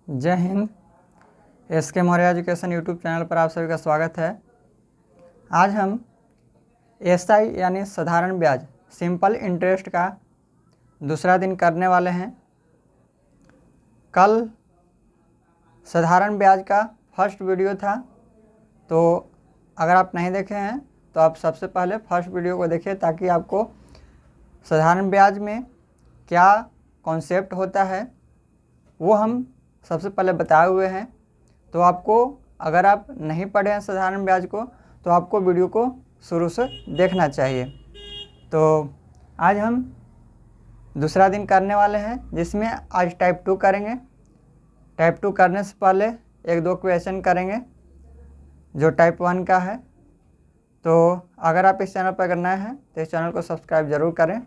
जय Hind. SK Maurya education YouTube channel पर आप सभी का स्वागत है। आज हम SI यानी साधारण ब्याज सिंपल इंटरेस्ट का दूसरा दिन करने वाले हैं। कल साधारण ब्याज का फर्स्ट वीडियो था, तो अगर आप नहीं देखे हैं तो आप सबसे पहले फर्स्ट वीडियो को देखिए ताकि आपको साधारण ब्याज में क्या कॉन्सेप्ट होता है वो हम सबसे पहले बताए हुए हैं। तो आपको अगर आप नहीं पढ़े हैं साधारण ब्याज को तो आपको वीडियो को शुरू से देखना चाहिए। तो आज हम दूसरा दिन करने वाले हैं जिसमें आज टाइप 2 करेंगे। टाइप 2 करने से पहले एक दो क्वेश्चन करेंगे जो टाइप 1 का है। तो अगर आप इस चैनल पर अगर नए हैं तो इस चैनल को सब्सक्राइब ज़रूर करें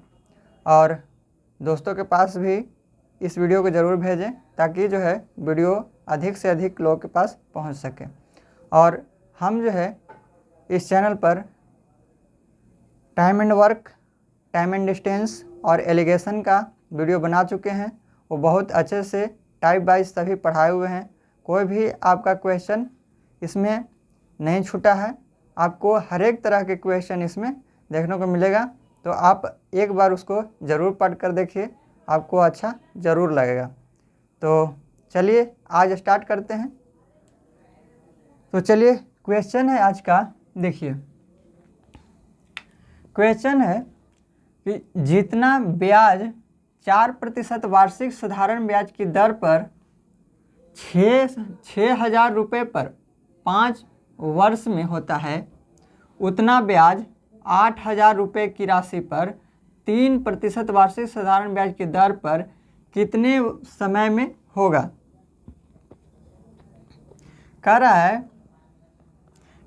और दोस्तों के पास भी इस वीडियो को ज़रूर भेजें ताकि जो है वीडियो अधिक से अधिक लोगों के पास पहुंच सके। और हम जो है इस चैनल पर time and work, time and distance और एलिगेशन का वीडियो बना चुके हैं। वो बहुत अच्छे से टाइप वाइज सभी पढ़ाए हुए हैं। कोई भी आपका क्वेश्चन इसमें नहीं छूटा है। आपको हर एक तरह के क्वेश्चन इसमें देखने को मिलेगा। तो आप एक बार उसको ज़रूर पढ़ कर देखिए, आपको अच्छा ज़रूर लगेगा। तो चलिए आज स्टार्ट करते हैं। तो चलिए क्वेश्चन है आज का, देखिए क्वेश्चन है कि जितना ब्याज 4% वार्षिक साधारण ब्याज की दर पर 6,000 रुपये पर 5 वर्ष में होता है, उतना ब्याज 8,000 रुपये की राशि पर 3% वार्षिक साधारण ब्याज की दर पर कितने समय में होगा। कह रहा है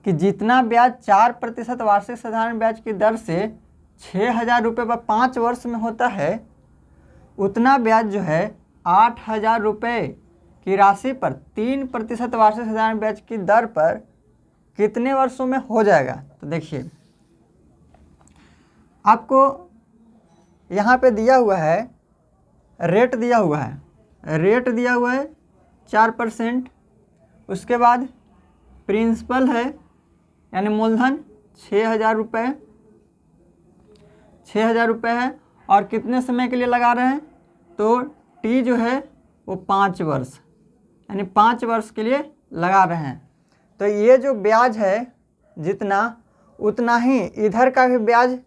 कि जितना ब्याज 4% वार्षिक साधारण ब्याज की दर से 6,000 रुपये पर 5 वर्ष में होता है, उतना ब्याज जो है 8,000 रुपये की राशि पर 3% वार्षिक साधारण ब्याज की दर पर कितने वर्षों में हो जाएगा। तो देखिए आपको यहाँ पे दिया हुआ है, रेट दिया हुआ है 4%। उसके बाद प्रिंसिपल है यानी मूलधन 6,000 रुपये है और कितने समय के लिए लगा रहे हैं, तो टी जो है वो 5 वर्ष यानी 5 वर्ष के लिए लगा रहे हैं। तो ये जो ब्याज है जितना उतना ही इधर का भी ब्याज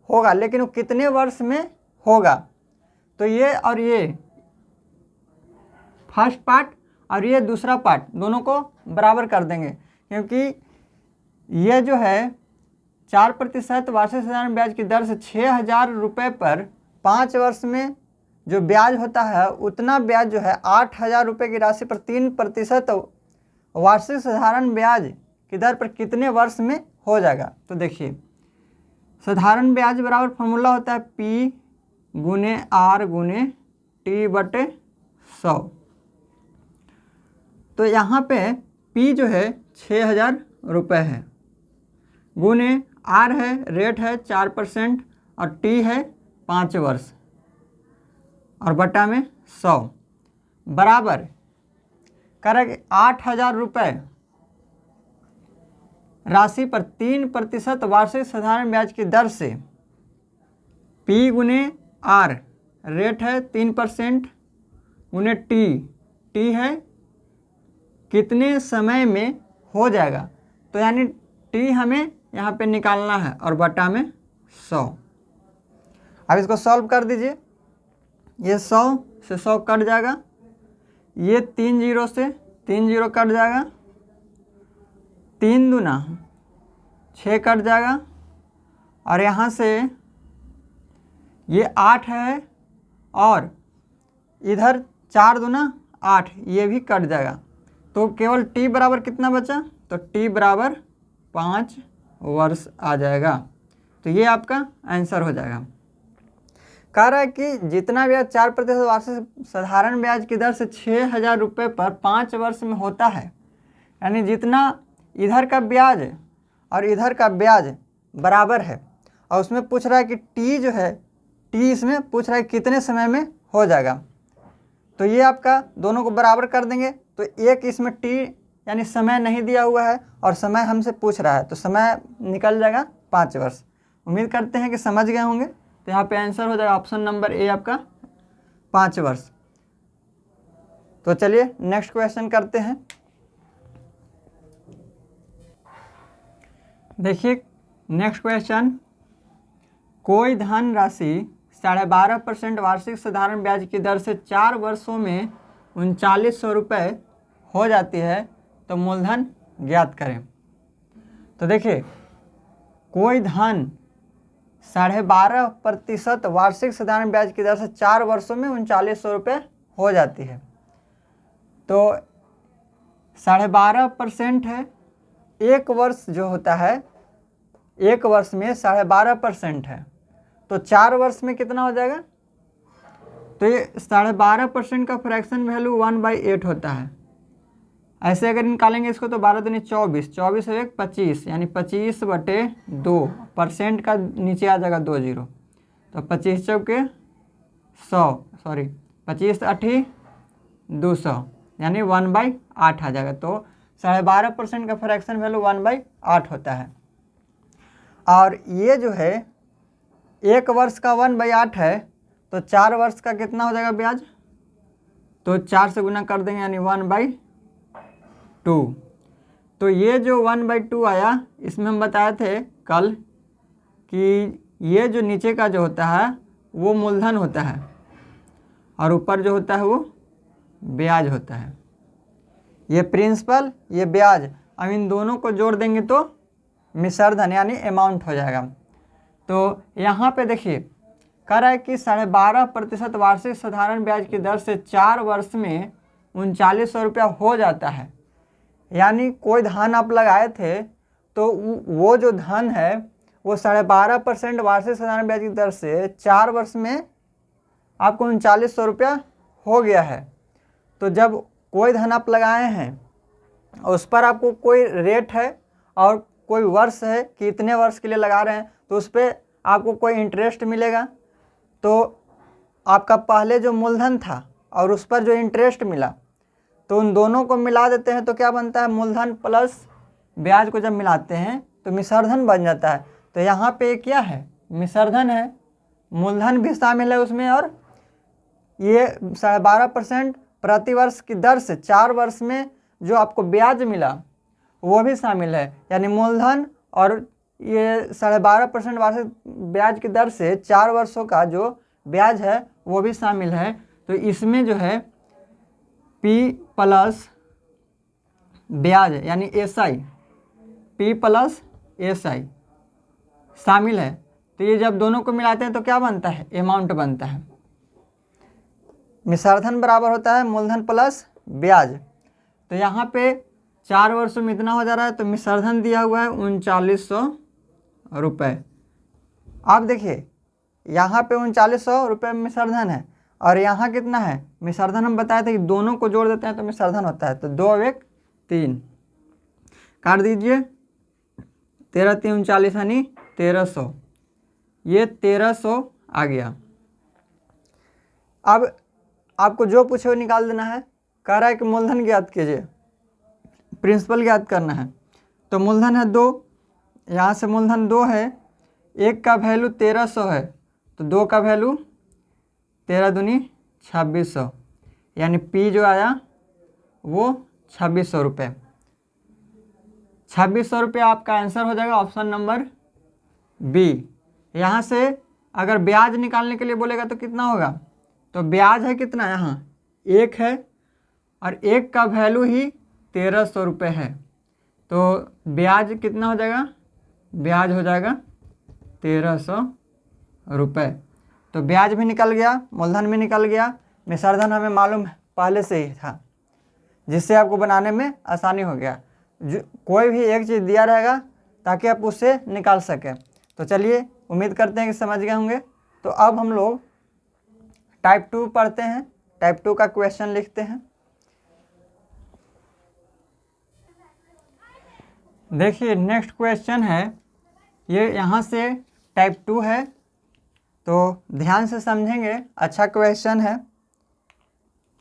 होगा, लेकिन वो कितने वर्ष में होगा। तो ये और ये फर्स्ट पार्ट और ये दूसरा पार्ट दोनों को बराबर कर देंगे, क्योंकि ये जो है 4% वार्षिक साधारण ब्याज की दर से 6,000 रुपये पर 5 वर्ष में जो ब्याज होता है उतना ब्याज जो है 8,000 रुपये की राशि पर 3% वार्षिक साधारण ब्याज की दर पर कितने वर्ष में हो जाएगा। तो देखिए साधारण ब्याज बराबर फॉर्मूला होता है P गुने R गुने T/100। तो यहाँ पे P जो है 6,000 रुपये है, गुने R है रेट है 4% और T है 5 वर्ष और बटा में 100 बराबर करेंगे 8,000 रुपये राशि पर 3% वार्षिक साधारण ब्याज की दर से P गुने R रेट है 3% गुने T है कितने समय में हो जाएगा। तो यानी T हमें यहाँ पे निकालना है और बटा में 100। अब इसको सॉल्व कर दीजिए। ये 100 से 100 कट जाएगा, ये 3 जीरो से 3 जीरो कट जाएगा, 3 दूना 6 कट जाएगा और यहाँ से ये 8 है और इधर 4 दूना 8 ये भी कट जाएगा। तो केवल T बराबर कितना बचा, तो T बराबर 5 वर्ष आ जाएगा। तो ये आपका आंसर हो जाएगा। कह रहा है कि जितना ब्याज 4% वार्षिक साधारण ब्याज की दर से 6,000 रुपये पर 5 वर्ष में होता है, यानी जितना इधर का ब्याज और इधर का ब्याज बराबर है और उसमें पूछ रहा है कि T जो है T इसमें पूछ रहा है कितने समय में हो जाएगा। तो ये आपका दोनों को बराबर कर देंगे। तो एक इसमें टी यानी समय नहीं दिया हुआ है और समय हमसे पूछ रहा है, तो समय निकल जाएगा 5 वर्ष। उम्मीद करते हैं कि समझ गए होंगे। तो यहाँ पे आंसर हो जाएगा ऑप्शन नंबर ए आपका 5 वर्ष। तो चलिए नेक्स्ट क्वेश्चन करते हैं। देखिए नेक्स्ट क्वेश्चन, कोई धन राशि 12.5% वार्षिक साधारण ब्याज की दर से 4 वर्षों में 3900 रुपये हो जाती है, तो मूलधन ज्ञात करें। तो देखिए कोई धन 12.5% वार्षिक साधारण ब्याज की दर से 4 वर्षों में 3900 रुपये हो जाती है। तो 12.5% है, एक वर्ष जो होता है, एक वर्ष में 12.5% है, तो 4 वर्ष में कितना हो जाएगा? तो ये 12.5% का फ्रैक्शन वैल्यू 1/8 होता है। ऐसे अगर निकालेंगे इसको तो 12 दूनी 24, 24 और 1 25, यानी 25/2%। का नीचे आ जाएगा 2 जीरो, तो 25 चौके 100, सॉरी 25 8 200, यानी 1/8 आ जाएगा। तो 12.5% का फ्रैक्शन वैल्यू 1/8 होता है। और ये जो है एक वर्ष का 1/8 है, तो 4 वर्ष का कितना हो जाएगा ब्याज? तो 4 से गुना कर देंगे, यानी 1/2। तो ये जो 1/2 आया, इसमें हम बताए थे कल कि ये जो नीचे का जो होता है वो मूलधन होता है और ऊपर जो होता है वो ब्याज होता है। ये प्रिंसिपल, ये ब्याज, अब इन दोनों को जोड़ देंगे तो मिश्र धन यानी अमाउंट हो जाएगा। तो यहाँ पे देखिए कह रहा है कि 12.5% वार्षिक साधारण ब्याज की दर से 4 वर्ष में 3900 रुपया हो जाता है। यानी कोई धन आप लगाए थे, तो वो जो धन है वो 12.5% वार्षिक साधारण ब्याज की दर से 4 वर्ष में आपको 3900 रुपया हो गया है। तो जब कोई धन आप लगाए हैं उस पर आपको कोई रेट है और कोई वर्ष है कि इतने वर्ष के लिए लगा रहे हैं, तो उस पर आपको कोई इंटरेस्ट मिलेगा। तो आपका पहले जो मूलधन था और उस पर जो इंटरेस्ट मिला, तो उन दोनों को मिला देते हैं तो क्या बनता है? मूलधन प्लस ब्याज को जब मिलाते हैं तो मिश्रधन बन जाता है। तो यहाँ पे क्या है? मिश्रधन है, मूलधन भी शामिल है उसमें, और ये 12.5% प्रति वर्ष की दर से 4 वर्ष में जो आपको ब्याज मिला वो भी शामिल है। यानी मूलधन और ये 12.5% वार्षिक ब्याज की दर से 4 वर्षों का जो ब्याज है वो भी शामिल है। तो इसमें जो है P प्लस ब्याज यानी SI, P प्लस SI शामिल है। तो ये जब दोनों को मिलाते हैं तो क्या बनता है? अमाउंट बनता है। मिश्रधन बराबर होता है मूलधन प्लस ब्याज। तो यहाँ पे 4 वर्षों में इतना हो जा रहा है, तो मिश्रधन दिया हुआ है 3900 रुपये। आप देखिए यहाँ पे 3900 रुपये मिश्रधन है और यहाँ कितना है मिश्रधन? हम बताए थे कि दोनों को जोड़ देते हैं तो मिश्रधन होता है। तो 2 और 1 3 काट दीजिए, 13 3 39 यानी 1300, ये 1300 आ गया। अब आपको जो पूछे वो निकाल देना है। कह रहा है कि मूलधन ज्ञात कीजिए, प्रिंसिपल ज्ञात करना है। तो मूलधन है 2, यहाँ से मूलधन 2 है, 1 का वैल्यू 1300 है, तो 2 का वैल्यू 13 दूनी 2600, यानी P जो आया वो 2600 रुपये। 2600 रुपये आपका आंसर हो जाएगा ऑप्शन नंबर बी। यहाँ से अगर ब्याज निकालने के लिए बोलेगा तो कितना होगा? तो ब्याज है कितना? यहाँ 1 है और 1 का वैल्यू ही 1300 रुपये है, तो ब्याज कितना हो जाएगा? ब्याज हो जाएगा 1300 रुपये। तो ब्याज भी निकल गया, मूलधन भी निकल गया, मिश्रधन हमें मालूम पहले से ही था, जिससे आपको बनाने में आसानी हो गया। कोई भी एक चीज़ दिया रहेगा ताकि आप उससे निकाल सकें। तो चलिए उम्मीद करते हैं कि समझ गए होंगे। तो अब हम लोग टाइप 2 पढ़ते हैं, टाइप 2 का क्वेश्चन लिखते हैं। देखिए नेक्स्ट क्वेश्चन है, ये यहाँ से टाइप 2 है, तो ध्यान से समझेंगे, अच्छा क्वेश्चन है।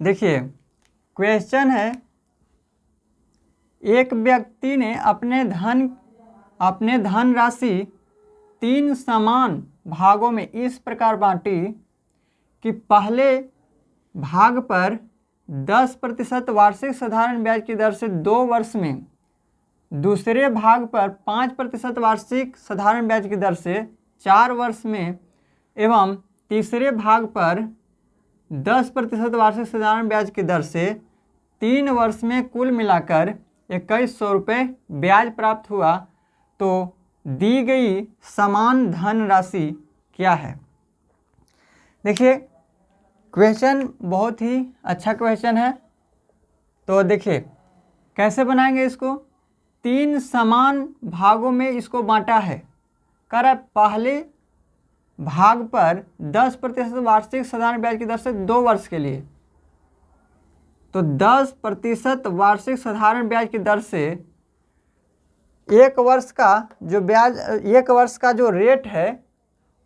देखिए क्वेश्चन है, एक व्यक्ति ने अपने धन राशि 3 समान भागों में इस प्रकार बांटी कि पहले भाग पर 10% वार्षिक साधारण ब्याज की दर से 2 वर्ष में, दूसरे भाग पर 5% वार्षिक साधारण ब्याज की दर से 4 वर्ष में एवं तीसरे भाग पर 10% वार्षिक साधारण ब्याज की दर से 3 वर्ष में कुल मिलाकर 2100 रुपये ब्याज प्राप्त हुआ, तो दी गई समान धन राशि क्या है। देखिए क्वेश्चन बहुत ही अच्छा क्वेश्चन है। तो देखिए कैसे बनाएंगे इसको, 3 समान भागों में इसको बांटा है। कह रहा है पहले भाग पर 10% वार्षिक साधारण ब्याज की दर से 2 वर्ष के लिए, तो 10% वार्षिक साधारण ब्याज की दर से 1 वर्ष का जो ब्याज, 1 वर्ष का जो रेट है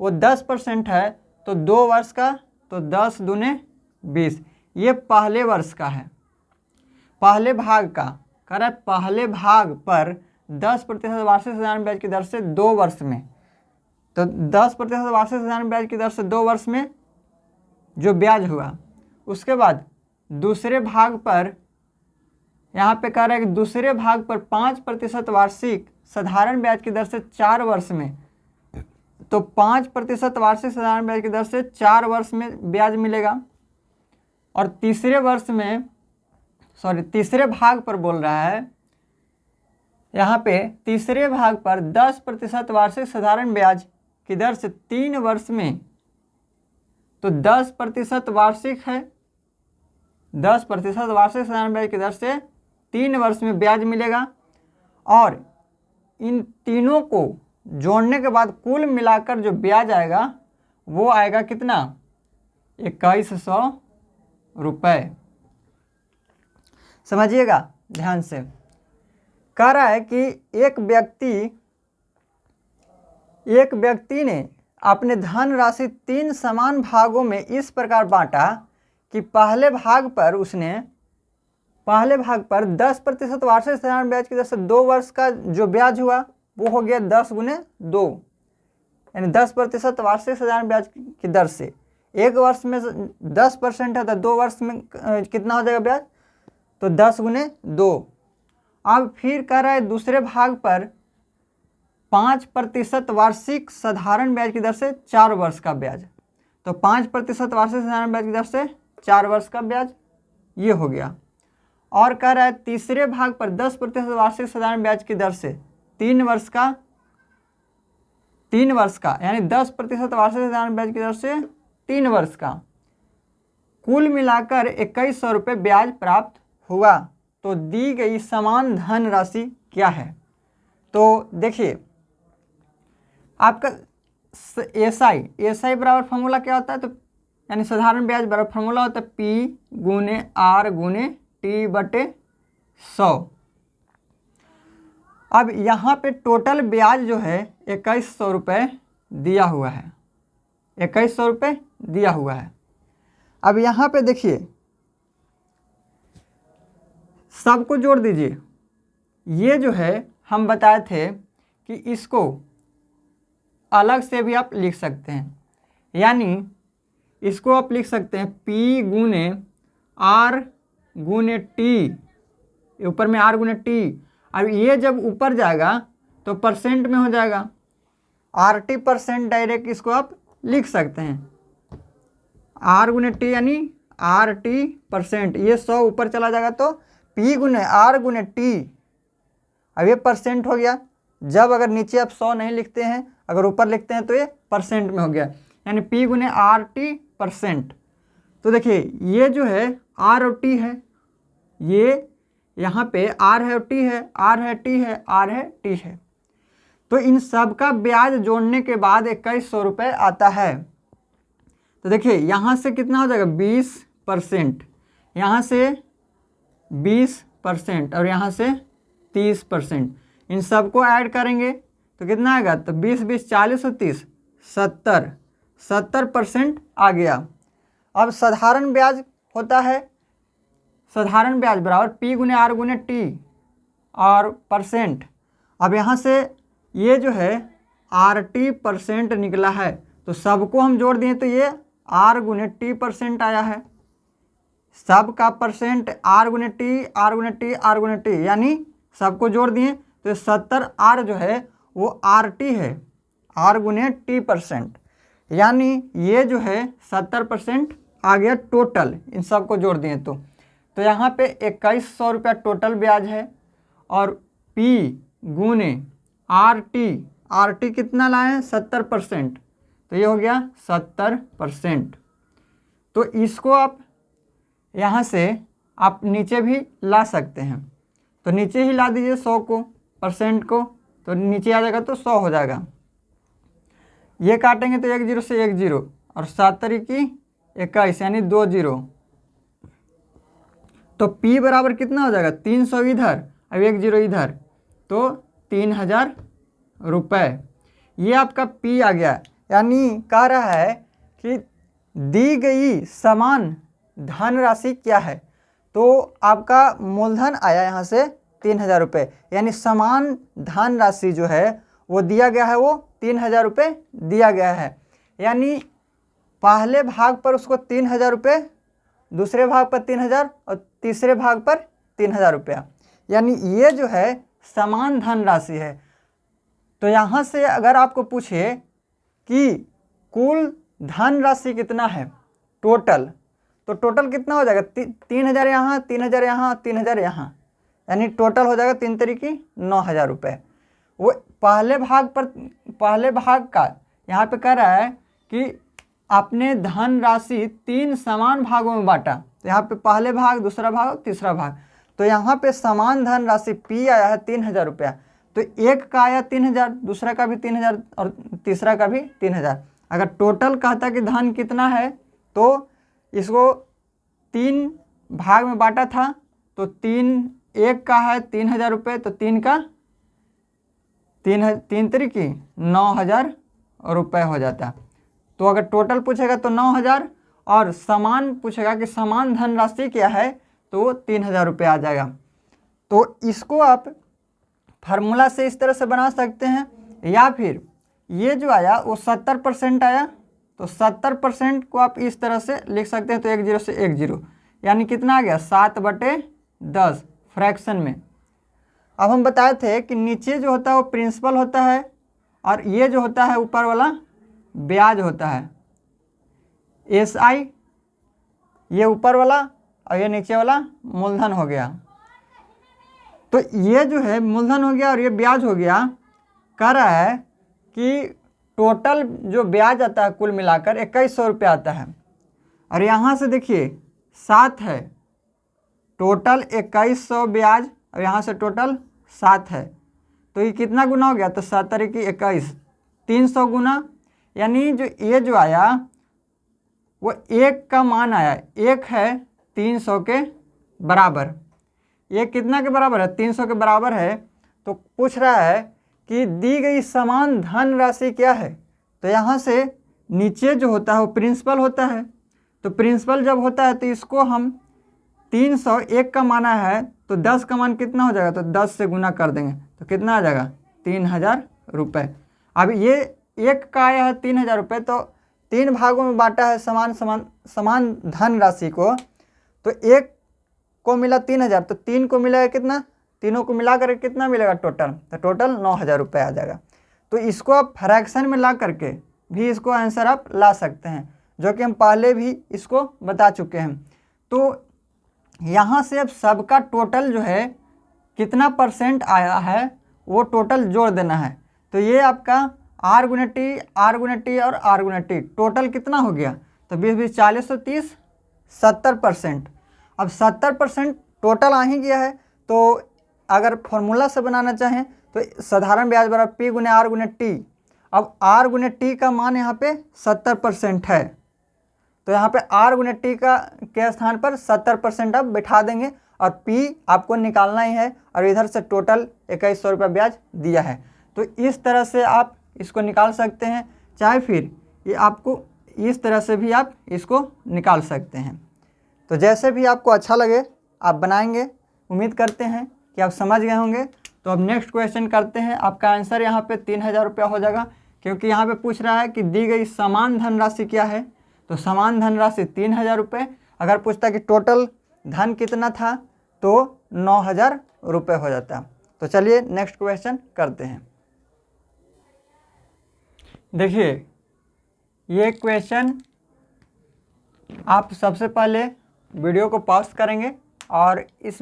वो 10% है, तो 2 वर्ष का तो 10 दूने 20, ये पहले वर्ष का है, पहले भाग का। कह रहा है पहले भाग पर 10% वार्षिक साधारण ब्याज की दर से 2 वर्ष में, तो 10% वार्षिक साधारण ब्याज की दर से 2 वर्ष में जो ब्याज हुआ, उसके बाद दूसरे भाग पर यहाँ पे कह रहा है कि दूसरे भाग पर 5% वार्षिक साधारण ब्याज की दर से 4 वर्ष में, तो 5% वार्षिक साधारण ब्याज की दर से 4 वर्ष में ब्याज मिलेगा। और तीसरे भाग पर बोल रहा है यहाँ पे, तीसरे भाग पर 10% वार्षिक साधारण ब्याज की दर से 3 वर्ष में, तो 10% वार्षिक है, 10% वार्षिक साधारण ब्याज की दर से 3 वर्ष में ब्याज मिलेगा। और इन तीनों को जोड़ने के बाद कुल मिलाकर जो ब्याज आएगा वो आएगा कितना, 2100 रुपये। समझिएगा ध्यान से। कह रहा है कि एक व्यक्ति ने अपने धन राशि 3 समान भागों में इस प्रकार बांटा कि पहले भाग पर 10% वार्षिक साधारण ब्याज की दर से 2 वर्ष का जो ब्याज हुआ वो हो गया 10 गुने 2, यानी 10% वार्षिक साधारण ब्याज की दर से 1 वर्ष में 10% है, तो 2 वर्ष में कितना हो जाएगा ब्याज, तो 10 गुने 2। अब फिर कह रहा है दूसरे भाग पर 5% वार्षिक साधारण ब्याज की दर से 4 वर्ष का ब्याज, तो 5% वार्षिक साधारण ब्याज की दर से 4 वर्ष का ब्याज, ये हो गया। और कह रहा है तीसरे भाग पर 10% वार्षिक साधारण ब्याज की दर से 3 वर्ष का, यानी 10% वार्षिक साधारण ब्याज की दर से 3 वर्ष का, कुल मिलाकर 2100 रुपये ब्याज प्राप्त हुआ, तो दी गई समान धन राशि क्या है। तो देखिए आपका एसआई बराबर फॉर्मूला क्या होता है, तो यानी साधारण ब्याज बराबर फॉर्मूला होता है P गुने R गुने T बटे 100। अब यहाँ पे टोटल ब्याज जो है 2100 रुपये दिया हुआ है, 2100 रुपये दिया हुआ है। अब यहाँ पे देखिए सबको जोड़ दीजिए। ये जो है हम बताए थे कि इसको अलग से भी आप लिख सकते हैं, यानी इसको आप लिख सकते हैं P गुने R गुने T, ऊपर में R गुने T। अब ये जब ऊपर जाएगा तो परसेंट में हो जाएगा, RT% डायरेक्ट इसको आप लिख सकते हैं, R गुने T यानी RT%। ये 100 ऊपर चला जाएगा तो P गुने R गुने T, अब ये परसेंट हो गया। जब अगर नीचे आप 100 नहीं लिखते हैं, अगर ऊपर लिखते हैं तो ये परसेंट में हो गया, यानी P गुने RT%। तो देखिए ये जो है R और T है, ये यहाँ पे R है और T है, R है T है, R है T है, तो इन सब का ब्याज जोड़ने के बाद 2100 रुपये आता है। तो देखिए यहाँ से कितना हो जाएगा 20%, यहाँ से 20% और यहाँ से 30%, इन सबको ऐड करेंगे तो कितना आएगा, तो 20 20 40 और 30 70% आ गया। अब साधारण ब्याज होता है साधारण ब्याज बराबर पी गुने आर गुने टी और परसेंट। अब यहाँ से ये जो है आर टी परसेंट निकला है, तो सबको हम जोड़ दिए तो ये आर गुने टी परसेंट आया है। सब का परसेंट आर गुने टी आर गुने टी आर गुने टी, यानी सबको जोड़ दिए तो 70 आर जो है वो आर टी है, आर गुने टी परसेंट, यानी ये जो है 70% आ गया टोटल। इन सबको जोड़ दिए तो यहाँ पे 2100 रुपया टोटल ब्याज है। और पी गुने आर टी कितना लाए हैं 70%, तो ये हो गया 70%। तो इसको आप यहाँ से आप नीचे भी ला सकते हैं, तो नीचे ही ला दीजिए 100 को, परसेंट को, तो नीचे आ जाएगा तो 100 हो जाएगा। ये काटेंगे तो 1 0 से 1 0 और 7 की 21 यानी 2 0, तो P बराबर कितना हो जाएगा 300 इधर अब 1 0 इधर, तो 3000 रुपये। ये आपका P आ गया, यानी कह रहा है कि दी गई समान धनराशि क्या है। तो आपका मूलधन आया यहाँ से 3000 रुपये, यानी समान धनराशि जो है वो दिया गया है, वो 3000 रुपये दिया गया है। यानी पहले भाग पर उसको 3000 रुपये, दूसरे भाग पर 3000 और तीसरे भाग पर 3000 रुपया, यानी ये जो है समान धनराशि है। तो यहाँ से अगर आपको पूछे कि कुल धनराशि कितना है टोटल, तो टोटल कितना हो जाएगा 3000 यहाँ, 3000 यहाँ, 3000 यहाँ, यानी टोटल हो जाएगा 3 तरीके 9000 रुपये। वो पहले भाग का यहाँ पे कह रहा है कि आपने धनराशि 3 समान भागों में बांटा, तो यहाँ पे पहले भाग, दूसरा भाग और तीसरा भाग, तो यहाँ पे समान धनराशि P आया है 3000 रुपया। तो एक का आया 3000, दूसरा का भी 3000 और तीसरा का भी 3000। अगर टोटल कहता कि धन कितना है, तो इसको 3 भाग में बांटा था, तो 1 का है 3000 रुपये, तो 3 का 3 तरीके 9000 रुपये हो जाता। तो अगर टोटल पूछेगा तो 9000, और समान पूछेगा कि समान धनराशि क्या है, तो 3000 रुपये आ जाएगा। तो इसको आप फार्मूला से इस तरह से बना सकते हैं, या फिर ये जो आया वो 70% आया, तो 70% को आप इस तरह से लिख सकते हैं, तो 1 0 से 1 0, यानी कितना आ गया 7/10 फ्रैक्शन में। अब हम बताए थे कि नीचे जो होता है वो प्रिंसिपल होता है, और ये जो होता है ऊपर वाला ब्याज होता है, SI, ये ऊपर वाला और ये नीचे वाला मूलधन हो गया। तो ये जो है मूलधन हो गया और ये ब्याज हो गया। कह रहा है कि टोटल जो ब्याज आता है कुल मिलाकर 2100 रुपये आता है, और यहाँ से देखिए 7 है, टोटल 2100 ब्याज, और यहाँ से टोटल 7 है, तो ये कितना गुना हो गया, तो 7 की 21, 300 गुना, यानी जो ये जो आया वो 1 का मान आया, 1 है 300 के बराबर। ये कितना के बराबर है 300 के बराबर है। तो पूछ रहा है कि दी गई समान धनराशि क्या है, तो यहाँ से नीचे जो होता है वो प्रिंसिपल होता है, तो प्रिंसिपल जब होता है तो इसको हम 300, 1 का माना है तो 10 का मान कितना हो जाएगा, तो 10 से गुना कर देंगे तो कितना आ जाएगा 3000 रुपये। अब ये 1 का आया है 3000 रुपये, तो 3 भागों में बांटा है समान धनराशि को, तो 1 को मिला 3000, तो 3 को मिलेगा कितना, तीनों को मिला कर कितना मिलेगा टोटल, तो टोटल 9000 रुपये आ जाएगा। तो इसको आप फ्रैक्शन में ला करके भी इसको आंसर आप ला सकते हैं, जो कि हम पहले भी इसको बता चुके हैं। तो यहाँ से अब सबका टोटल जो है कितना परसेंट आया है वो टोटल जोड़ देना है। तो ये आपका R गुने टी, R गुने टी और R गुने टी टोटल कितना हो गया, तो 20 20 40 तो 30 70%। अब 70% टोटल आ ही गया है, तो अगर फॉर्मूला से बनाना चाहें तो साधारण ब्याज बराबर P गुने R गुने टी। अब R गुने टी का मान यहाँ पे 70% है, तो यहाँ पे R गुने टी का के स्थान पर 70% आप बिठा देंगे, और P आपको निकालना ही है, और इधर से टोटल 2100 रुपये ब्याज दिया है। तो इस तरह से आप इसको निकाल सकते हैं, चाहे फिर ये आपको इस तरह से भी आप इसको निकाल सकते हैं। तो जैसे भी आपको अच्छा लगे आप बनाएंगे। उम्मीद करते हैं कि आप समझ गए होंगे। तो अब नेक्स्ट क्वेश्चन करते हैं। आपका आंसर यहाँ पे 3000 रुपया हो जाएगा, क्योंकि यहाँ पे पूछ रहा है कि दी गई समान धनराशि क्या है। तो समान धनराशि 3000 रुपये। अगर पूछता कि टोटल धन कितना था तो 9000 रुपये हो जाता। तो चलिए नेक्स्ट क्वेश्चन करते हैं। देखिए ये क्वेश्चन आप सबसे पहले वीडियो को पॉज करेंगे और इस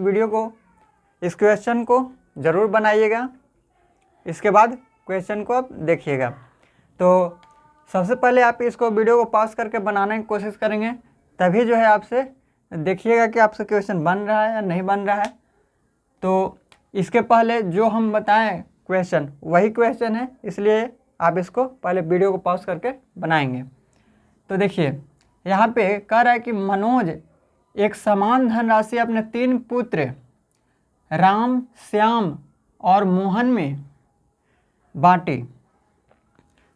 क्वेश्चन को ज़रूर बनाइएगा। इसके बाद क्वेश्चन को आप देखिएगा। तो सबसे पहले आप इसको वीडियो को पॉज करके बनाने की कोशिश करेंगे, तभी जो है आपसे देखिएगा कि आपसे क्वेश्चन बन रहा है या नहीं बन रहा है। तो इसके पहले जो हम बताएं क्वेश्चन वही क्वेश्चन है, इसलिए आप इसको पहले वीडियो को पॉज करके बनाएंगे। तो देखिए यहाँ पे कह रहा है कि मनोज एक समान धनराशि अपने 3 पुत्र राम, श्याम और मोहन में बांटी।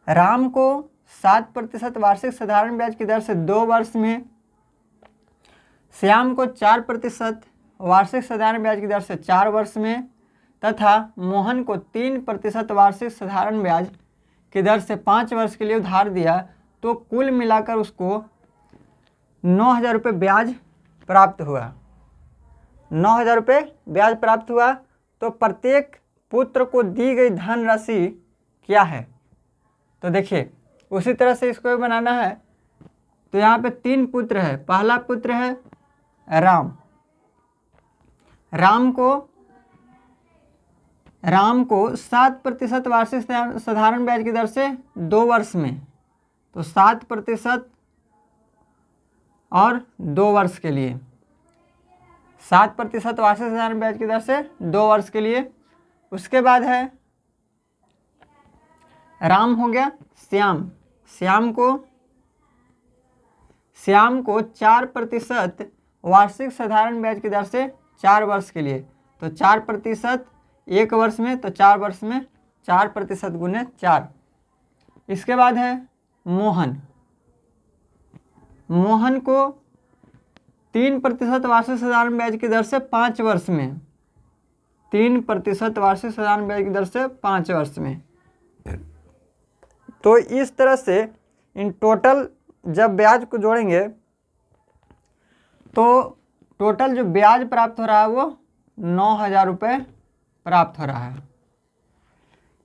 राम को 7% वार्षिक साधारण ब्याज की दर से 2 वर्ष में, श्याम को 4% वार्षिक साधारण ब्याज की दर से 4 वर्ष में तथा मोहन को 3% वार्षिक साधारण ब्याज की दर से 5 वर्ष के लिए उधार दिया। तो कुल मिलाकर उसको 9000 रुपये ब्याज प्राप्त हुआ। 9000 रुपये ब्याज प्राप्त हुआ। तो प्रत्येक पुत्र को दी गई धनराशि क्या है। तो देखिए उसी तरह से इसको भी बनाना है। तो यहाँ पे 3 पुत्र है। पहला पुत्र है राम। राम को 7% वार्षिक साधारण ब्याज की दर से 2 वर्ष में, तो 7% और 2 वर्ष के लिए, 7% वार्षिक साधारण ब्याज की दर से 2 वर्ष के लिए। उसके बाद है राम हो गया श्याम। श्याम को 4% वार्षिक साधारण ब्याज की दर से 4 वर्ष के लिए, तो 4% 1 वर्ष में, तो 4 वर्ष में 4% गुने 4। इसके बाद है मोहन को 3% वार्षिक साधारण ब्याज की दर से 5 वर्ष में, 3% वार्षिक साधारण ब्याज की दर से 5 वर्ष में। तो इस तरह से इन टोटल जब ब्याज को जोड़ेंगे तो टोटल जो ब्याज प्राप्त हो रहा है वो 9000 रुपये प्राप्त हो रहा है।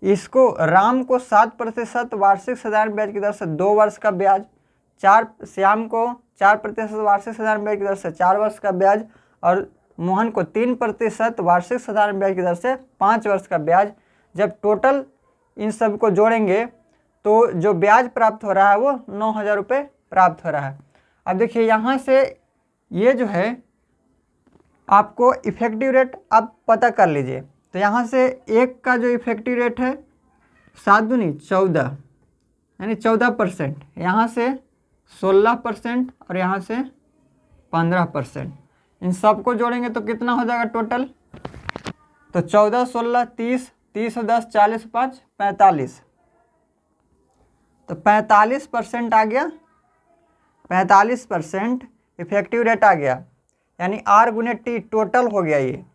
इसको राम को 7% वार्षिक साधारण ब्याज की दर से 2 वर्ष का ब्याज, श्याम को 4% वार्षिक साधारण ब्याज की दर से 4 वर्ष का ब्याज और मोहन को 3% वार्षिक साधारण ब्याज की दर से 5 वर्ष का ब्याज। जब टोटल इन सब को जोड़ेंगे तो जो ब्याज प्राप्त हो रहा है वो 9000 रुपये प्राप्त हो रहा है। अब देखिए यहाँ से ये जो है आपको इफेक्टिव रेट आप पता कर लीजिए। तो यहाँ से 1 का जो इफेक्टिव रेट है 7 दूनी 14 यानी 14%, यहाँ से 16% और यहाँ से 15%। इन सबको जोड़ेंगे तो कितना हो जाएगा टोटल। तो 14, 16, 30, 30 और 10, 40, 5, 45। तो 45% आ गया, 45% इफेक्टिव रेट आ गया, यानी R गुने T टोटल हो गया ये।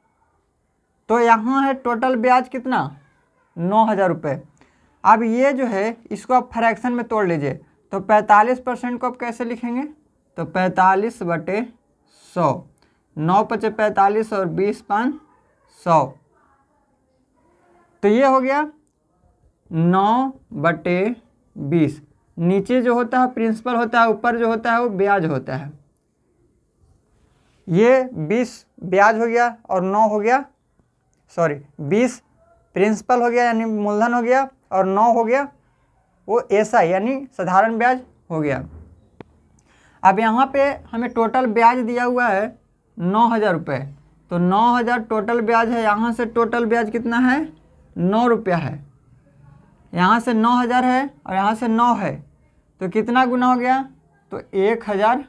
तो यहाँ है टोटल ब्याज कितना 9000 रुपये। अब ये जो है इसको आप फ्रैक्शन में तोड़ लीजिए। तो 45% को आप कैसे लिखेंगे, तो 45/100, 9 × 5 = 45 और 20 × 5 = 100। तो ये हो गया 9/20। नीचे जो होता है प्रिंसिपल होता है, ऊपर जो होता है वो ब्याज होता है। ये 20 ब्याज हो गया और 9 हो गया, 20 प्रिंसिपल हो गया यानी मूलधन हो गया और 9 हो गया वो ऐसा यानी साधारण ब्याज हो गया। अब यहाँ पे हमें टोटल ब्याज दिया हुआ है 9000 रुपये। तो 9000 टोटल ब्याज है। यहाँ से टोटल ब्याज कितना है 9 रुपया है। यहाँ से 9000 है और यहाँ से 9 है, तो कितना गुना हो गया, तो 1000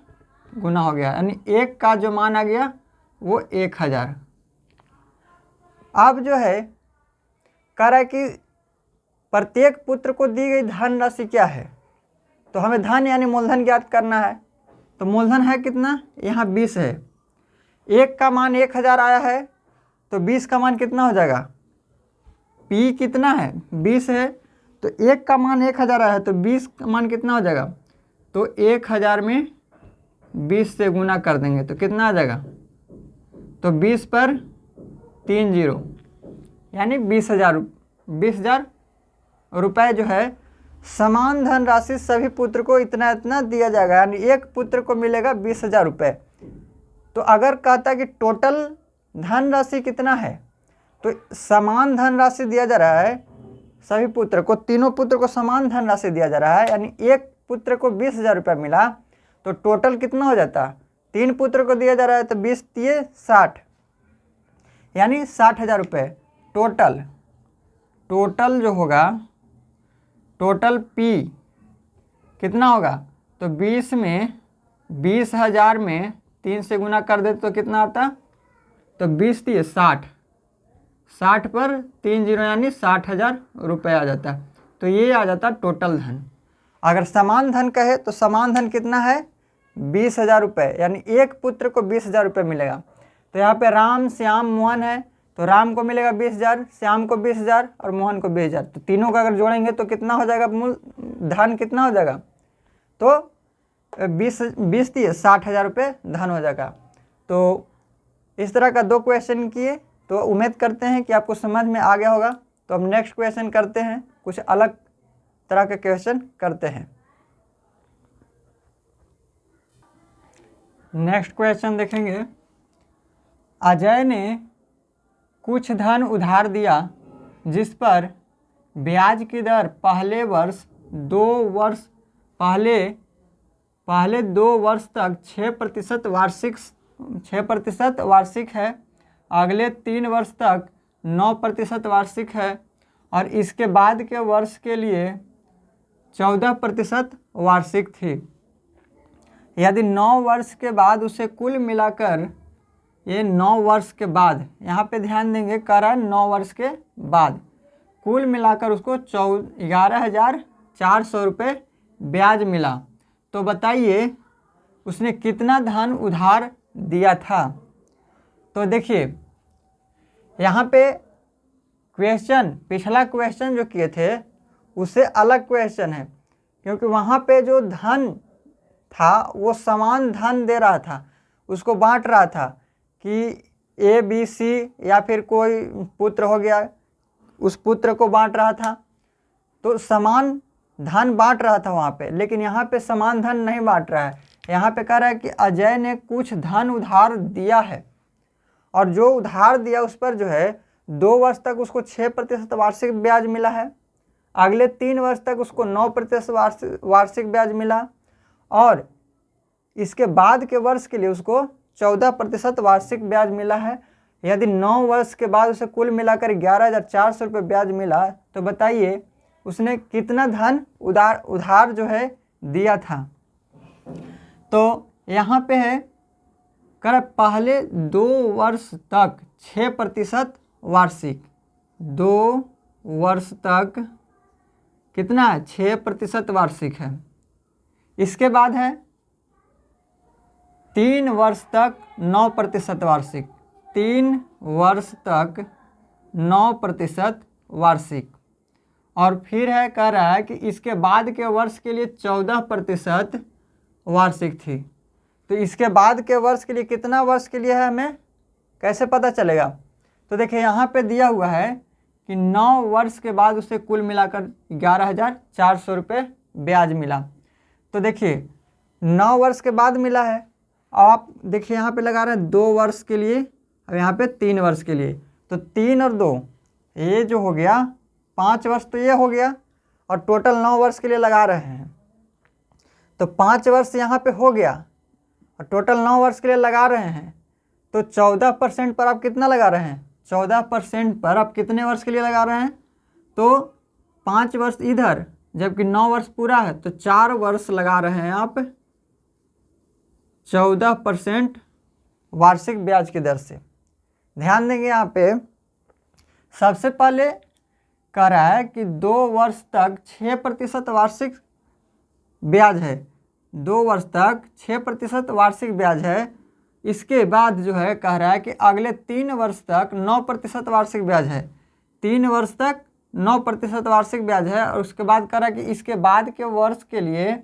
गुना हो गया, यानी 1 का जो मान आ गया वो 1000। अब जो है कह रहा है कि प्रत्येक पुत्र को दी गई धन राशि क्या है। तो हमें धन यानी मूलधन ज्ञात करना है। तो मूलधन है कितना, यहाँ 20 है। 1 का मान 1000 आया है तो 20 का मान कितना हो जाएगा, P कितना है 20 है, तो 1 का मान 1000 आया है तो 20 का मान कितना हो जाएगा, तो 1000 में 20 से गुना कर देंगे तो कितना आ जाएगा, तो 20 पर 3 जीरो यानी 20,000 रुपये जो है समान धनराशि सभी पुत्र को इतना इतना दिया जाएगा, यानी एक पुत्र को मिलेगा 20,000 रुपये। तो अगर कहता कि टोटल धनराशि कितना है, तो समान धनराशि दिया जा रहा है सभी पुत्र को, तीनों पुत्र को समान धनराशि दिया जा रहा है, यानी एक पुत्र को 20,000 रुपये मिला, तो टोटल कितना हो जाता, 3 पुत्र को दिया जा रहा है तो 20 दिए 60, यानी 60,000 रुपये टोटल जो होगा, टोटल P कितना होगा, तो 20 में 20,000 में 3 से गुना कर देते तो कितना आता, तो 20 दिए 60 पर 3 जीरो यानी 60,000 रुपये आ जाता। तो ये आ जाता टोटल धन। अगर समान धन कहे तो समान धन कितना है 20,000 रुपये, यानी एक पुत्र को 20,000 रुपये मिलेगा। तो यहाँ पे राम श्याम मोहन है तो राम को मिलेगा 20,000, श्याम को 20,000 और मोहन को 20,000। तो तीनों का अगर जोड़ेंगे तो कितना हो जाएगा, मूल धन कितना हो जाएगा, तो 20 दिए 60,000 रुपये धन हो जाएगा। तो इस तरह का 2 क्वेश्चन किए, तो उम्मीद करते हैं कि आपको समझ में आ गया होगा। तो अब नेक्स्ट क्वेश्चन करते हैं, कुछ अलग तरह के क्वेश्चन करते हैं। नेक्स्ट क्वेश्चन देखेंगे, अजय ने कुछ धन उधार दिया जिस पर ब्याज की दर पहले 2 वर्ष तक 6% वार्षिक है, अगले 3 वर्ष तक 9% वार्षिक है और इसके बाद के वर्ष के लिए 14% वार्षिक थी। यदि 9 वर्ष के बाद उसे कुल मिलाकर, ये 9 वर्ष के बाद, यहाँ पे ध्यान देंगे कह रहा है 9 वर्ष के बाद, कुल मिलाकर उसको 11,400 रुपये ब्याज मिला, तो बताइए उसने कितना धन उधार दिया था। तो देखिए यहाँ पे क्वेश्चन, पिछला क्वेश्चन जो किए थे उससे अलग क्वेश्चन है, क्योंकि वहाँ पे जो धन था वो समान धन दे रहा था, उसको बांट रहा था कि A B C या फिर कोई पुत्र हो गया, उस पुत्र को बांट रहा था, तो समान धन बांट रहा था वहाँ पे। लेकिन यहाँ पे समान धन नहीं बांट रहा है, यहाँ पे कह रहा है कि अजय ने कुछ धन उधार दिया है और जो उधार दिया उस पर जो है 2 वर्ष तक उसको 6% वार्षिक ब्याज मिला है, अगले 3 वर्ष तक उसको 9% वार्षिक ब्याज मिला और इसके बाद के वर्ष के लिए उसको 14% वार्षिक ब्याज मिला है। यदि 9 वर्ष के बाद उसे कुल मिलाकर 11,400 रुपये ब्याज मिला, तो बताइए उसने कितना धन उधार जो है दिया था। तो यहाँ पे है कर पहले 2 वर्ष तक 6% वार्षिक, 2 वर्ष तक कितना है 6% वार्षिक है। इसके बाद है 3 वर्ष तक 9% वार्षिक, 3 वर्ष तक 9% वार्षिक और फिर है कह रहा है कि इसके बाद के वर्ष के लिए 14% वार्षिक थी। तो इसके बाद के वर्ष के लिए कितना वर्ष के लिए है हमें कैसे पता चलेगा। तो देखिए यहाँ पे दिया हुआ है कि 9 वर्ष के बाद उसे कुल मिलाकर 11,400 रुपये ब्याज मिला। तो देखिए 9 वर्ष के बाद मिला है, आप देखिए यहाँ पे लगा रहे हैं 2 वर्ष के लिए, अब यहाँ पे 3 वर्ष के लिए, तो 3 और 2 ये जो हो गया 5 वर्ष, तो ये हो गया और टोटल 9 वर्ष के लिए लगा रहे हैं, तो 5 वर्ष यहाँ पे हो गया और टोटल 9 वर्ष के लिए लगा रहे हैं। तो 14% पर आप कितना लगा रहे हैं, 14% पर आप कितने वर्ष के लिए लगा रहे हैं, तो 5 वर्ष इधर, जबकि 9 वर्ष पूरा है तो 4 वर्ष लगा रहे हैं आप 14% वार्षिक ब्याज की दर से। ध्यान देंगे यहाँ पे सबसे पहले कह रहा है कि 2 वर्ष तक 6% वार्षिक ब्याज है, 2 वर्ष तक 6% वार्षिक ब्याज है, इसके बाद जो है कह रहा है कि अगले 3 वर्ष तक 9% वार्षिक ब्याज है। 3 वर्ष तक 9% वार्षिक ब्याज है। और उसके बाद कह रहा है कि इसके बाद के वर्ष के लिए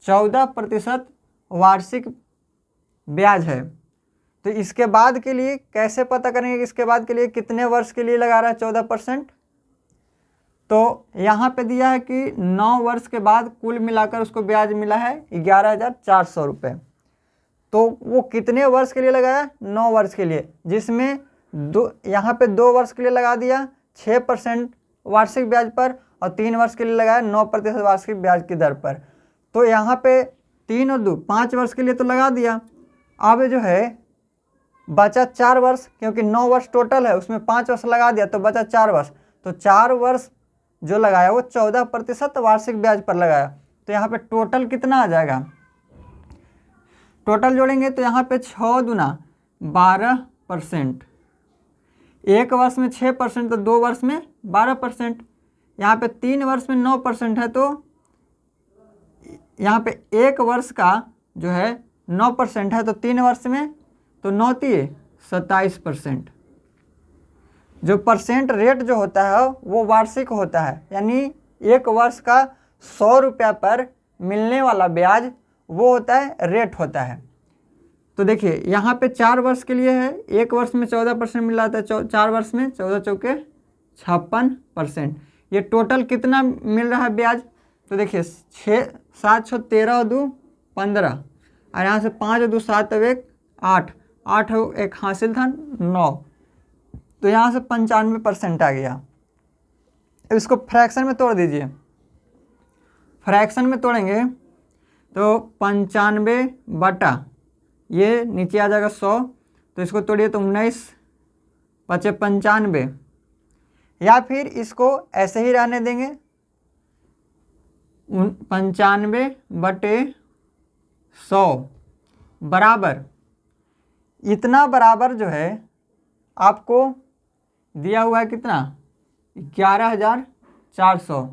14% वार्षिक ब्याज है। तो इसके बाद के लिए कैसे पता करेंगे कि इसके बाद के लिए कितने वर्ष के लिए लगा रहा है 14%? तो यहाँ पे दिया है कि 9 वर्ष के बाद कुल मिलाकर उसको ब्याज मिला है 11,400 रुपये। तो वो कितने वर्ष के लिए लगाया? 9 वर्ष के लिए, जिसमें यहाँ पे 2 वर्ष के लिए लगा दिया 6% वार्षिक ब्याज पर और 3 वर्ष के लिए लगाया 9% वार्षिक ब्याज की दर पर। तो यहाँ पे 3 और 2 5 वर्ष के लिए तो लगा दिया। अब जो है बचा 4 वर्ष, क्योंकि 9 वर्ष टोटल है, उसमें 5 वर्ष लगा दिया तो बचा 4 वर्ष। तो 4 वर्ष जो लगाया वो 14% वार्षिक ब्याज पर लगाया। तो यहाँ पे टोटल कितना आ जाएगा? टोटल जोड़ेंगे तो यहाँ पे 6 दूना 12%, 1 वर्ष में 6% तो 2 वर्ष में 12%, यहाँ पे 3 वर्ष में 9% है। तो यहाँ पे 1 वर्ष का जो है 9% है, तो 3 वर्ष में तो 9 × 27%। जो परसेंट रेट जो होता है वो वार्षिक होता है, यानी 1 वर्ष का 100 रुपया पर मिलने वाला ब्याज वो होता है, रेट होता है। तो देखिए यहाँ पे 4 वर्ष के लिए है, 1 वर्ष में 14% मिल रहा था, 4 वर्ष में 14 चौके 56%। ये टोटल कितना मिल रहा है ब्याज? तो देखिए 6 7 6 13 और 2 15 और यहाँ से 5 और 2 7 और 1 8 8 एक हासिल था 9, तो यहाँ से 95% आ गया। अब इसको फ्रैक्शन में तोड़ दीजिए। फ्रैक्शन में तोड़ेंगे तो 95 बटा ये नीचे आ जाएगा 100, तो इसको तोड़िए तो 19 बचे 95, या फिर इसको ऐसे ही रहने देंगे 95 बटे 100 बराबर इतना, बराबर जो है आपको दिया हुआ है कितना? 11,400।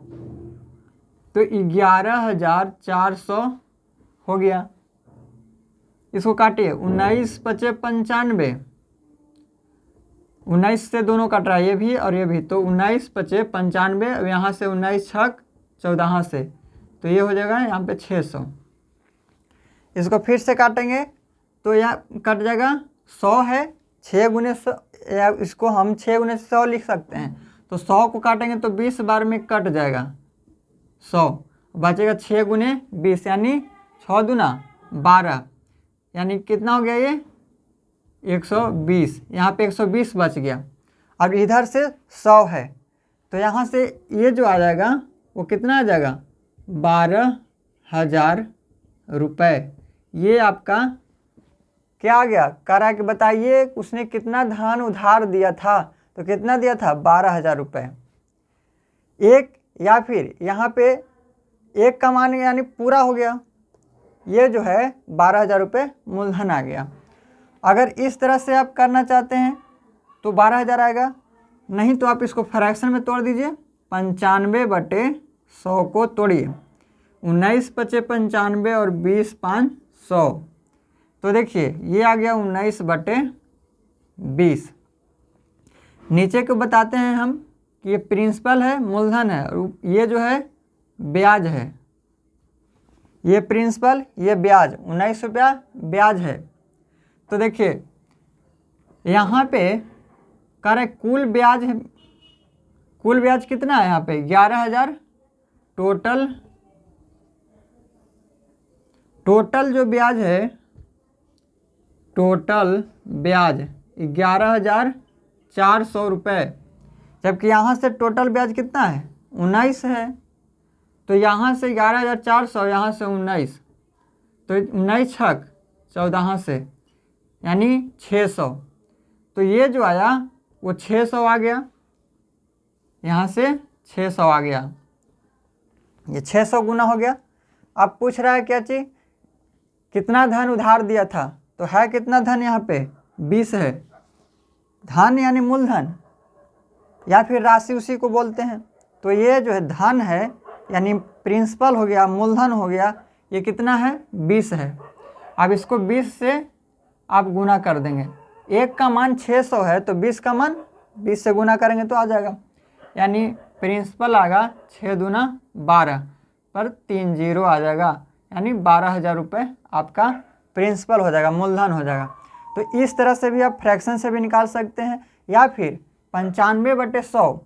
तो 11,400 हो गया। इसको काटिए 19 × 95, 19 से दोनों कट रहा है, ये भी और ये भी, तो 19 × 95, अब यहाँ से 19 छक 14 से, तो ये हो जाएगा यहाँ पे 600। इसको फिर से काटेंगे तो यहाँ कट जाएगा 100 है, 6 × 100, या इसको हम 6 × 100 लिख सकते हैं। तो 100 को काटेंगे तो 20 बार में कट जाएगा 100, बचेगा 6 × 20 यानी 6 दूना 12, यानी कितना हो गया ये 120। यहाँ पे 120 बच गया। अब इधर से 100 है, तो यहाँ से ये जो आ जाएगा वो कितना आ जाएगा? 12,000 रुपये। ये आपका क्या आ गया? कह रहा है कि बताइए उसने कितना धन उधार दिया था, तो कितना दिया था? 12,000 रुपये। एक, या फिर यहाँ पे एक का मान यानी पूरा हो गया, ये जो है 12,000 रुपये मूलधन आ गया। अगर इस तरह से आप करना चाहते हैं तो 12,000 आएगा, नहीं तो आप इसको फ्रैक्शन में तोड़ दीजिए। 95 बटे 100 को तोड़िए, 19 × 95 और 20 × 5 100, तो देखिए ये आ गया 19 बटे 20। नीचे को बताते हैं हम कि ये प्रिंसिपल है, मूलधन है, और ये जो है ब्याज है। ये प्रिंसिपल, ये ब्याज, 19 रुपया ब्याज है। तो देखिए यहाँ पे कह रहे कुल ब्याज है, कुल ब्याज कितना है? यहाँ पे 11,000 टोटल जो ब्याज है, टोटल ब्याज 11,400 रुपये, जबकि यहाँ से टोटल ब्याज कितना है? 19 है। तो यहाँ से 11,400, यहाँ से 19, तो 19 छक 14 से, यानी 600। तो ये जो आया वो 600 आ गया, यहाँ से 600 आ गया, ये 600 गुना हो गया। अब पूछ रहा है क्या चीज़? कितना धन उधार दिया था, तो है कितना धन? यहाँ पे 20 है। धन यानी मूलधन, या फिर राशि उसी को बोलते हैं। तो ये जो है धन है, यानी प्रिंसिपल हो गया, मूलधन हो गया, ये कितना है? 20 है। अब इसको 20 से आप गुना कर देंगे। 1 का मान 600 है तो 20 का मान 20 से गुना करेंगे तो आ जाएगा, यानी प्रिंसिपल आएगा 6 दूना 12 पर 3 जीरो आ जाएगा, यानी 12,000 रुपये आपका प्रिंसिपल हो जाएगा, मूलधन हो जाएगा। तो इस तरह से भी आप फ्रैक्शन से भी निकाल सकते हैं, या फिर 95/100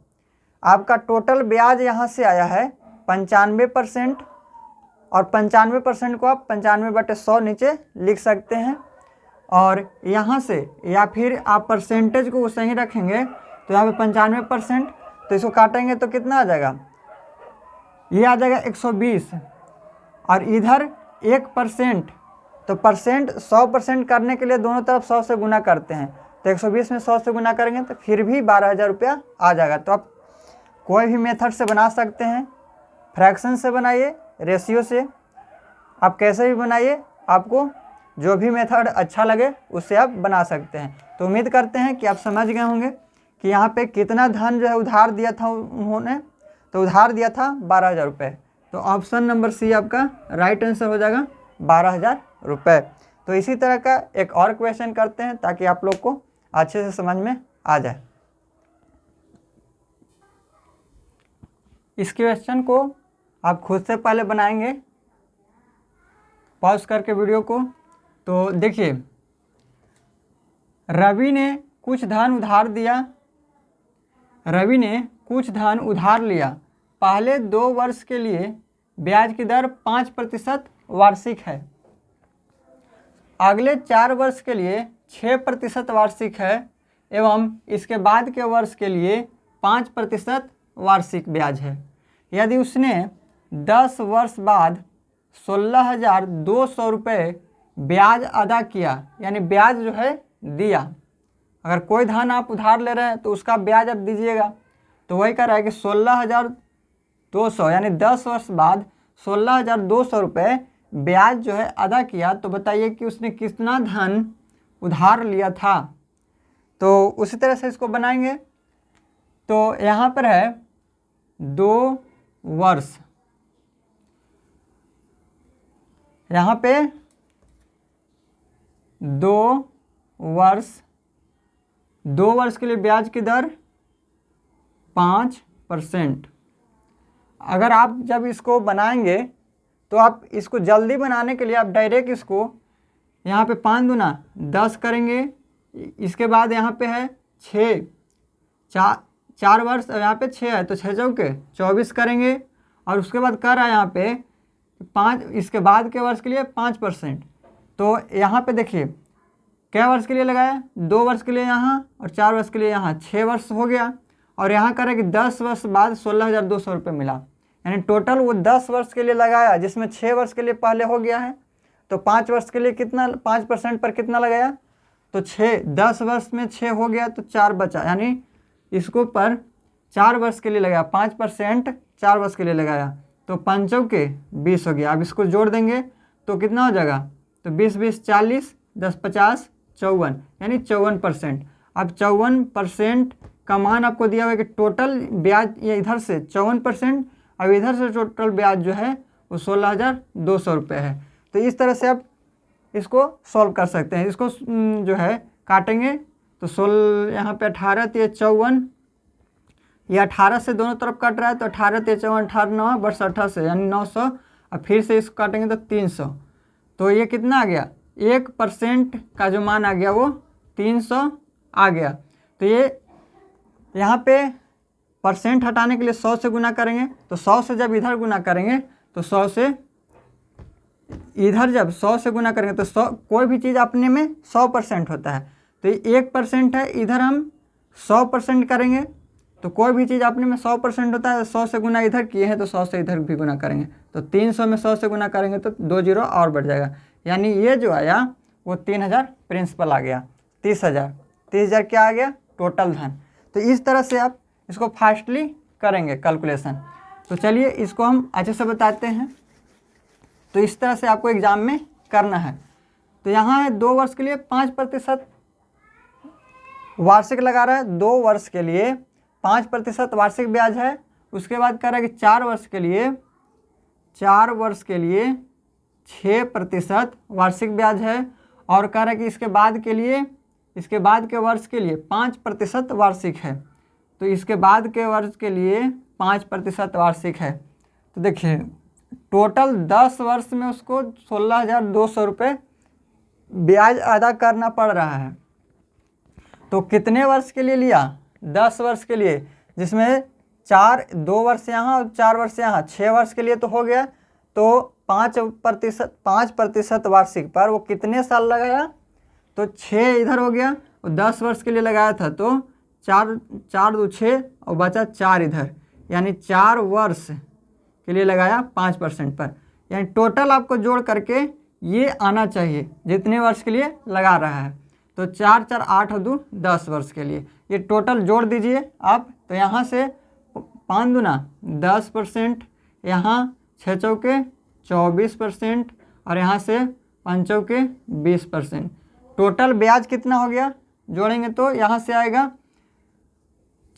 आपका टोटल ब्याज यहाँ से आया है 95%, और 95% को आप 95/100 नीचे लिख सकते हैं। और यहाँ से या फिर आप परसेंटेज को उसे ही रखेंगे, तो यहाँ पे 95%, तो इसको काटेंगे तो कितना आ जाएगा, ये आ जाएगा 120, और इधर 1%, तो परसेंट 100% करने के लिए दोनों तरफ 100 से गुना करते हैं, तो 120 में 100 से गुना करेंगे तो फिर भी 12,000 रुपया आ जाएगा। तो आप कोई भी मेथड से बना सकते हैं, फ्रैक्शन से बनाइए, रेशियो से, आप कैसे भी बनाइए, आपको जो भी मेथड अच्छा लगे उससे आप बना सकते हैं। तो उम्मीद करते हैं कि आप समझ गए होंगे कि यहाँ पे कितना धन जो है उधार दिया था उन्होंने, तो उधार दिया था 12,000 रुपये। तो ऑप्शन नंबर सी आपका राइट आंसर हो जाएगा 12,000 रुपये। तो इसी तरह का एक और क्वेश्चन करते हैं ताकि आप लोग को अच्छे से समझ में आ जाए। इस क्वेश्चन को आप खुद से पहले बनाएंगे पॉज करके वीडियो को। तो देखिए, रवि ने कुछ धन उधार दिया, रवि ने कुछ धन उधार लिया, पहले 2 वर्ष के लिए ब्याज की दर 5% वार्षिक है, अगले 4 वर्ष के लिए 6% वार्षिक है, एवं इसके बाद के वर्ष के लिए 5% वार्षिक ब्याज है। यदि उसने 10 वर्ष बाद 16,200 रुपये ब्याज अदा किया, यानी ब्याज जो है दिया, अगर कोई धन आप उधार ले रहे हैं तो उसका ब्याज आप दीजिएगा, तो वही कह रहा है कि 16,200 यानी 10 वर्ष बाद 16,200 रुपये ब्याज जो है अदा किया। तो बताइए कि उसने कितना धन उधार लिया था। तो उसी तरह से इसको बनाएंगे। तो यहाँ पर है 2 वर्ष, यहाँ पे 2 वर्ष के लिए ब्याज की दर 5%। अगर आप जब इसको बनाएंगे तो आप इसको जल्दी बनाने के लिए आप डायरेक्ट इसको यहाँ पे 5 दूना 10 करेंगे, इसके बाद यहाँ पे है 6, 4 वर्ष, यहाँ पे 6 है तो 6 चौके 24 करेंगे, और उसके बाद कर रहा है यहाँ पे 5, इसके बाद के वर्ष के लिए 5%। तो यहाँ पे देखिए क्या वर्ष के लिए लगाया, 2 वर्ष के लिए यहाँ और 4 वर्ष के लिए यहाँ, 6 वर्ष हो गया। और यहाँ करें कि 10 वर्ष बाद 16,200 रुपये मिला, यानी टोटल वो 10 वर्ष के लिए लगाया जिसमें 6 वर्ष के लिए पहले हो गया है। तो 5 वर्ष के लिए कितना, 5% पर कितना लगाया, तो 6, 10 वर्ष में 6 हो गया तो 4 बचा, यानी इसको पर 4 वर्ष के लिए लगाया, 5% 4 वर्ष के लिए लगाया, तो 5 चौके 20 हो गया। अब इसको जोड़ देंगे तो कितना हो जाएगा, तो 20 20 40, 10 50 54, यानी 54%। अब 54% का मान आपको दिया हुआ है कि टोटल ब्याज ये इधर से 54%, अब इधर से टोटल ब्याज जो है वो 16,200 रुपये है। तो इस तरह से आप इसको सॉल्व कर सकते हैं। इसको जो है काटेंगे तो 16, यहाँ पे 18 3 54, ये 18 से दोनों तरफ कट रहा है तो 18 3 54, 18 9 वर्ष 18 से यानी 900, अब फिर से इसको काटेंगे तो 300, तो ये कितना आ गया, 1% का जो मान आ गया वो 300 आ गया। तो ये यहाँ पे परसेंट हटाने के लिए 100 से गुना करेंगे, तो 100 से जब इधर गुना करेंगे तो 100 से इधर जब 100 से गुना करेंगे तो 100, कोई भी चीज़ अपने में 100% होता है, तो ये 1% है, इधर हम 100% करेंगे, तो कोई भी चीज़ अपने में 100% होता है, 100 से गुना इधर किए हैं तो 100 से इधर भी गुना करेंगे, तो 300 में 100 से गुना करेंगे तो 2 जीरो और बढ़ जाएगा, यानी ये जो आया वो 3,000 प्रिंसिपल आ गया, 30,000 क्या आ गया टोटल धन। तो इस तरह से आप इसको फास्टली करेंगे कैलकुलेशन। तो चलिए इसको हम अच्छे से बताते हैं। तो इस तरह से आपको एग्ज़ाम में करना है। तो यहाँ है 2 वर्ष के लिए 5% वार्षिक लगा रहा है, 2 वर्ष के लिए 5% वार्षिक ब्याज है। उसके बाद कह रहा है कि 4 वर्ष के लिए 6% वार्षिक ब्याज है, और कह रहा है कि इसके बाद के वर्ष के लिए 5% वार्षिक है। तो इसके बाद के वर्ष के लिए 5% वार्षिक है। तो देखिए टोटल 10 वर्ष में उसको 16,200 रुपये ब्याज अदा करना पड़ रहा है। तो कितने वर्ष के लिए लिया? 10 वर्ष के लिए, जिसमें 2 वर्ष यहाँ और 4 वर्ष यहाँ, 6 वर्ष के लिए तो हो गया। तो 5% वार्षिक पर वो कितने साल लगाया? तो 6 इधर हो गया, और 10 वर्ष के लिए लगाया था तो 4 2 6 और बचा 4 इधर, यानी 4 वर्ष के लिए लगाया 5% पर। यानी टोटल आपको जोड़ करके ये आना चाहिए जितने वर्ष के लिए लगा रहा है। तो 4 4 8 और 2 10 वर्ष के लिए ये टोटल जोड़ दीजिए आप। तो यहाँ से 5 दूना 10%, यहाँ 6 चौके 24% और यहाँ से 5 चौके 20%। टोटल ब्याज कितना हो गया? जोड़ेंगे तो यहाँ से आएगा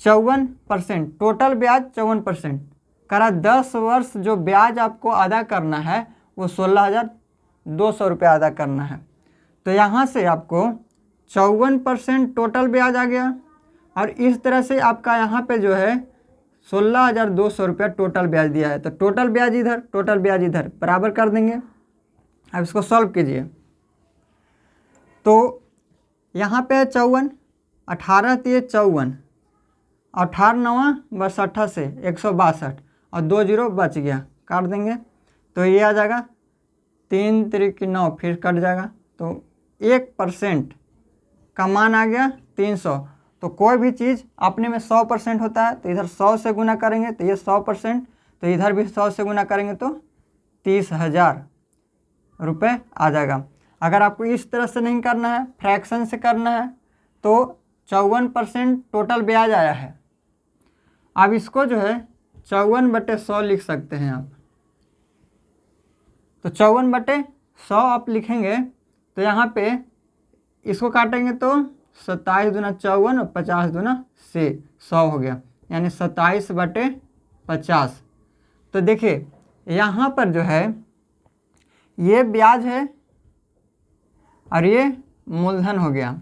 54%। टोटल ब्याज 54%। करा 10 वर्ष जो ब्याज आपको अदा करना है वो 16,200 रुपये अदा करना है। तो यहाँ से आपको 54% टोटल ब्याज आ गया, और इस तरह से आपका यहाँ पे जो है 16,200 रुपया टोटल ब्याज दिया है। तो टोटल ब्याज इधर बराबर कर देंगे। अब इसको सॉल्व कीजिए। तो यहाँ पे है 54, 18 3 54, 18 9 बस 18 से 162 और 2 0 बच गया, काट देंगे। तो ये आ जाएगा 3 3 9, फिर कट जाएगा। तो 1% का मान आ गया 300। तो कोई भी चीज़ अपने में 100% होता है, तो इधर 100 से गुना करेंगे तो ये 100%, तो इधर भी 100 से गुना करेंगे तो 30,000 रुपये आ जाएगा। अगर आपको इस तरह से नहीं करना है, फ्रैक्शन से करना है, तो 54% टोटल ब्याज आया है। अब इसको जो है 54/100 लिख सकते हैं आप। तो 54/100 आप लिखेंगे तो यहाँ पे इसको काटेंगे तो 27 दूना 54 और 50 दूना से 100 हो गया, यानी 27/50। तो देखिए यहाँ पर जो है ये ब्याज है और ये मूलधन हो गया।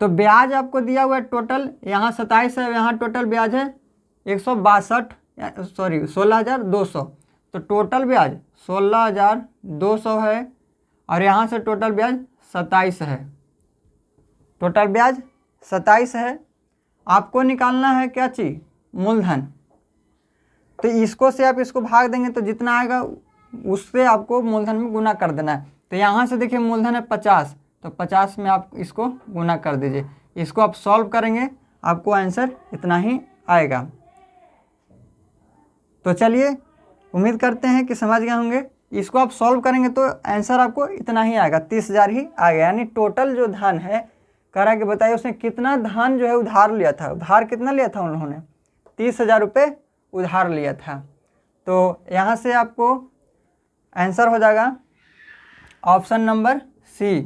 तो ब्याज आपको दिया हुआ है टोटल, यहाँ 27 है, यहाँ टोटल ब्याज है 16,200। तो टोटल ब्याज 16,200 है, और यहाँ से टोटल ब्याज 27 है। टोटल ब्याज 27 है। आपको निकालना है क्या चीज़? मूलधन। तो इसको से आप इसको भाग देंगे तो जितना आएगा उससे आपको मूलधन में गुना कर देना है। तो यहाँ से देखिए मूलधन है 50, तो 50 में आप इसको गुना कर दीजिए। इसको आप सॉल्व करेंगे, आपको आंसर इतना ही आएगा। तो चलिए, उम्मीद करते हैं कि समझ गए होंगे। इसको आप सॉल्व करेंगे तो आंसर आपको इतना ही आएगा, 30,000 ही आ गया। यानी टोटल जो धन है, करा के बताइए उसने कितना धन जो है उधार लिया था। उधार कितना लिया था उन्होंने? 30,000 रुपये उधार लिया था। तो यहाँ से आपको आंसर हो जाएगा ऑप्शन नंबर सी,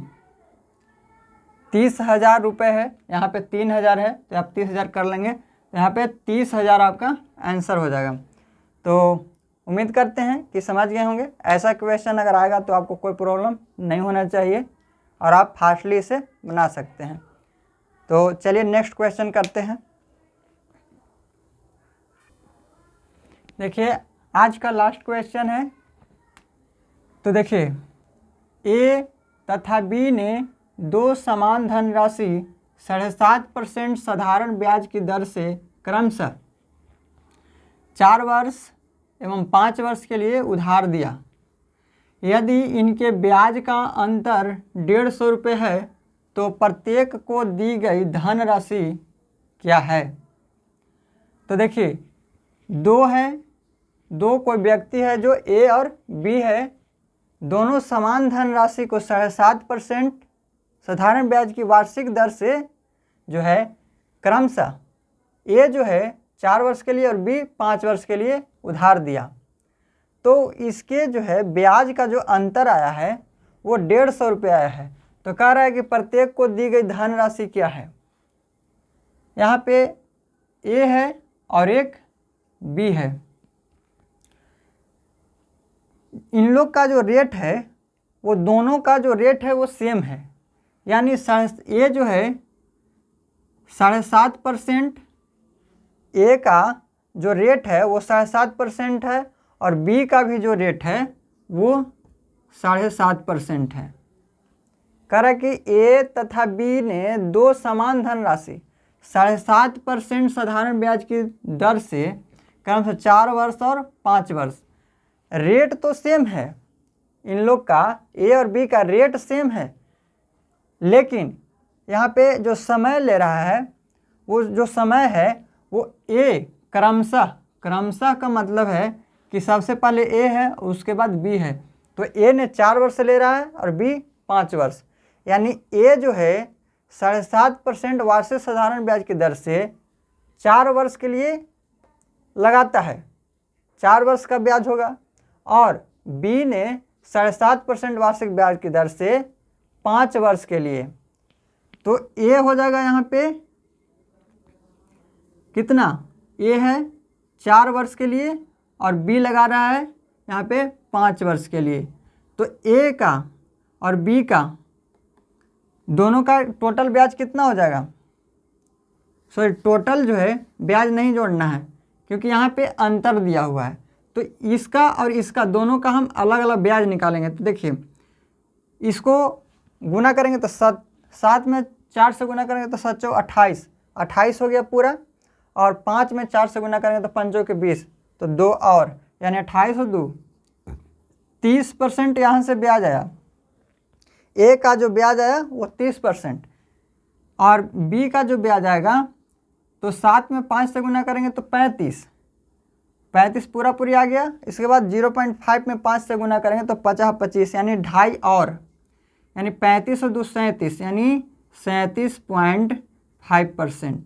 30,000 रुपये है। यहाँ पे 3,000 है तो आप 30,000 कर लेंगे, तो यहाँ पे 30,000 आपका आंसर हो जाएगा। तो उम्मीद करते हैं कि समझ गए होंगे। ऐसा क्वेश्चन अगर आएगा तो आपको कोई प्रॉब्लम नहीं होना चाहिए और आप फास्टली इसे बना सकते हैं। तो चलिए नेक्स्ट क्वेश्चन करते हैं। देखिए आज का लास्ट क्वेश्चन है। तो देखिए ए तथा बी ने 2 समान धनराशि 7.5% साधारण ब्याज की दर से क्रमशः 4 वर्ष एवं 5 वर्ष के लिए उधार दिया। यदि इनके ब्याज का अंतर 150 रुपये है तो प्रत्येक को दी गई धनराशि क्या है? तो देखिए 2 है, 2 कोई व्यक्ति है जो ए और बी है, दोनों समान धनराशि को 7.5% साधारण ब्याज की वार्षिक दर से जो है क्रमशः ए जो है 4 वर्ष के लिए और बी 5 वर्ष के लिए उधार दिया। तो इसके जो है ब्याज का जो अंतर आया है वो 150 रुपये आया है। तो कह रहा है कि प्रत्येक को दी गई धनराशि क्या है? यहाँ पे ए है और एक बी है। इन लोग का जो रेट है वो दोनों का जो रेट है वो सेम है, यानी ये जो है 7.5%, ए का जो रेट है वो 7.5% है और बी का भी जो रेट है वो 7.5% है। कह रहा है कि ए तथा बी ने दो समान धनराशि 7.5% साधारण ब्याज की दर से क्रमशः 4 वर्ष और 5 वर्ष, रेट तो सेम है, इन लोग का ए और बी का रेट सेम है, लेकिन यहाँ पे जो समय ले रहा है वो जो समय है वो ए क्रमशः का मतलब है कि सबसे पहले ए है उसके बाद बी है, तो ए ने 4 वर्ष ले रहा है और बी 5 वर्ष, यानी ए जो है 7.5% वार्षिक साधारण ब्याज की दर से 4 वर्ष के लिए लगाता है, 4 वर्ष का ब्याज होगा, और बी ने 7.5% वार्षिक ब्याज की दर से 5 वर्ष के लिए, तो ए हो जाएगा यहाँ पे कितना, ए है 4 वर्ष के लिए और बी लगा रहा है यहाँ पे 5 वर्ष के लिए, तो ए का और बी का दोनों का टोटल ब्याज कितना हो जाएगा, सॉरी टोटल जो है ब्याज नहीं जोड़ना है क्योंकि यहाँ पे अंतर दिया हुआ है, तो इसका और इसका दोनों का हम अलग अलग ब्याज निकालेंगे। तो देखिए इसको गुना करेंगे तो 7 में 4 से गुना करेंगे तो 7 चौक 28 हो गया पूरा, और 5 में 4 से गुना करेंगे तो 5 के 20, तो 2 और, यानी 28 और 2 30% यहाँ से ब्याज आया, ए का जो ब्याज आया वो 30% और बी का जो ब्याज आएगा तो 7 में 5 से गुना करेंगे तो 35 पूरी आ गया। इसके बाद 0.5 में 5 से गुना करेंगे तो 50 यानी 2.5 और, यानी 35 और 2 37, यानी 37.5%।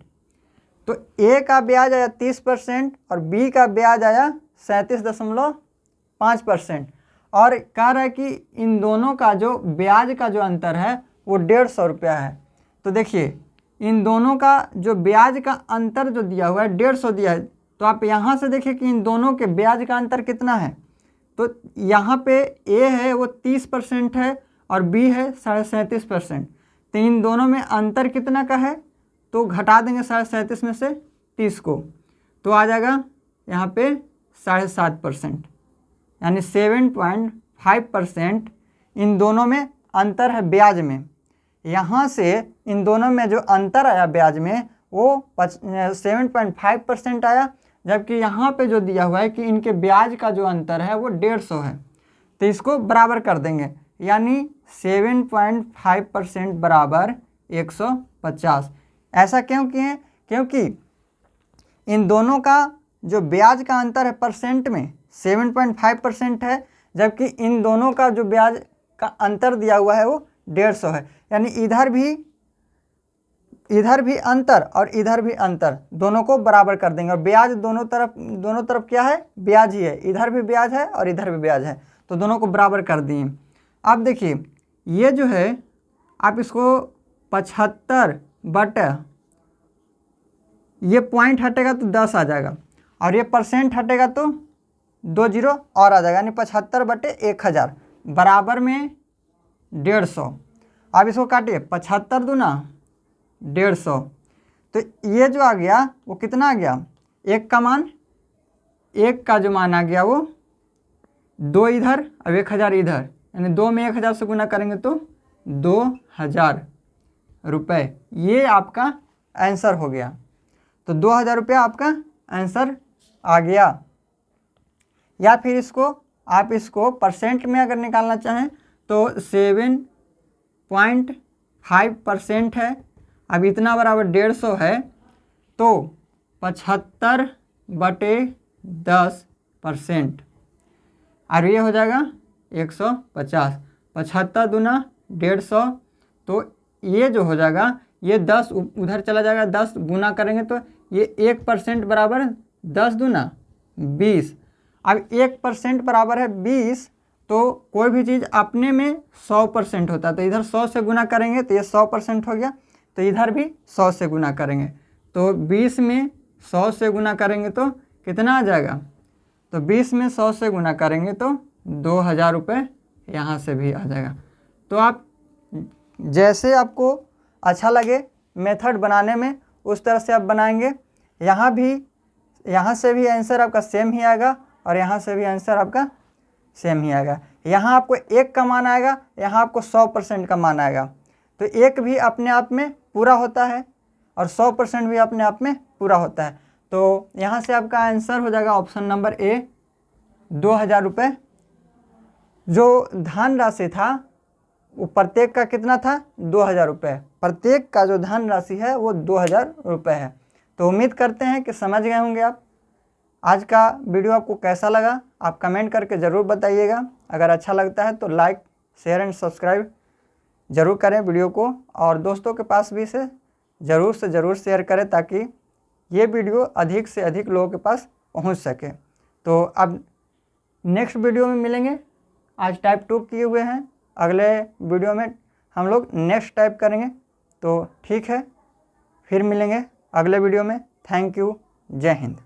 तो ए का ब्याज आया 30% और बी का ब्याज आया 37.5%, और कह रहा है कि इन दोनों का जो ब्याज का जो अंतर है वो 150 रुपया है। तो देखिए इन दोनों का जो ब्याज का अंतर जो दिया हुआ है 150 दिया है, तो आप यहाँ से देखिए कि इन दोनों के ब्याज का अंतर कितना है, तो यहाँ पे ए है वो 30% है और बी है 37.5%, तो इन दोनों में अंतर कितना का है, तो घटा देंगे 37.5 में से 30 को, तो आ जाएगा यहाँ पे 7.5%, यानी 7.5% इन दोनों में अंतर है ब्याज में। यहाँ से इन दोनों में जो अंतर आया ब्याज में वो 7.5% आया, जबकि यहाँ पे जो दिया हुआ है कि इनके ब्याज का जो अंतर है वो 150 है, तो इसको बराबर कर देंगे, यानी 7.5% बराबर 150। ऐसा क्यों किए, क्योंकि इन दोनों का जो ब्याज का अंतर है परसेंट में 7.5% है, जबकि इन दोनों का जो ब्याज का अंतर दिया हुआ है वो 150 है, यानी इधर भी अंतर और इधर भी अंतर, दोनों को बराबर कर देंगे, और ब्याज दोनों तरफ क्या है, ब्याज ही है, इधर भी ब्याज है और इधर भी ब्याज है, तो दोनों को बराबर कर दिए। अब देखिए ये जो है आप इसको 75 बटा, ये पॉइंट हटेगा तो 10 आ जाएगा, और ये परसेंट हटेगा तो 2 जीरो और आ जाएगा, यानी 75 बटे 1000 बराबर में 150। अब इसको काटिए, 75 दूना 150, तो ये जो आ गया वो कितना आ गया, एक का जो मान आ गया वो 2 इधर और 1000 इधर, यानी 2 में 1000 से गुना करेंगे तो 2000 रुपये, ये आपका आंसर हो गया। तो 2000 रुपया आपका आंसर आ गया। या फिर आप इसको परसेंट में अगर निकालना चाहें तो 7.5% है, अब इतना बराबर 150 है, तो 75 बटे 10%, और ये हो जाएगा 150। 75 दूना 150, तो ये जो हो जाएगा ये 10 उधर चला जाएगा, 10 गुना करेंगे तो ये 1% बराबर 10 दूना 20। अब 1% बराबर है 20, तो कोई भी चीज़ अपने में 100% होता है, तो इधर 100 से गुना करेंगे तो ये 100% हो गया, तो इधर भी 100 से गुना करेंगे, तो 20 में 100 से गुना करेंगे तो कितना आ जाएगा, तो 20 में 100 से गुना करेंगे तो 2000 रुपये यहाँ से भी आ जाएगा। तो आप जैसे आपको अच्छा लगे मेथड बनाने में उस तरह से आप बनाएंगे। यहाँ से भी आंसर आपका सेम ही आएगा और यहाँ से भी आंसर आपका सेम ही आएगा। यहाँ आपको 1 का मान आएगा, यहाँ आपको 100% का मान आएगा। तो 1 भी अपने आप में पूरा होता है और 100% भी अपने आप में पूरा होता है। तो यहाँ से आपका आंसर हो जाएगा ऑप्शन नंबर ए 2000 रुपये। जो धनराशि था वो प्रत्येक का कितना था 2000 रुपये। प्रत्येक का जो धनराशि है वो 2000 रुपये है। तो उम्मीद करते हैं कि समझ गए होंगे आप। आज का वीडियो आपको कैसा लगा आप कमेंट करके ज़रूर बताइएगा। अगर अच्छा लगता है तो लाइक शेयर एंड सब्सक्राइब ज़रूर करें वीडियो को, और दोस्तों के पास भी इसे ज़रूर से ज़रूर शेयर करें ताकि ये वीडियो अधिक से अधिक लोगों के पास पहुंच सके। तो अब नेक्स्ट वीडियो में मिलेंगे। आज टाइप 2 किए हुए हैं, अगले वीडियो में हम लोग नेक्स्ट टाइप करेंगे। तो ठीक है, फिर मिलेंगे अगले वीडियो में। थैंक यू, जय हिंद।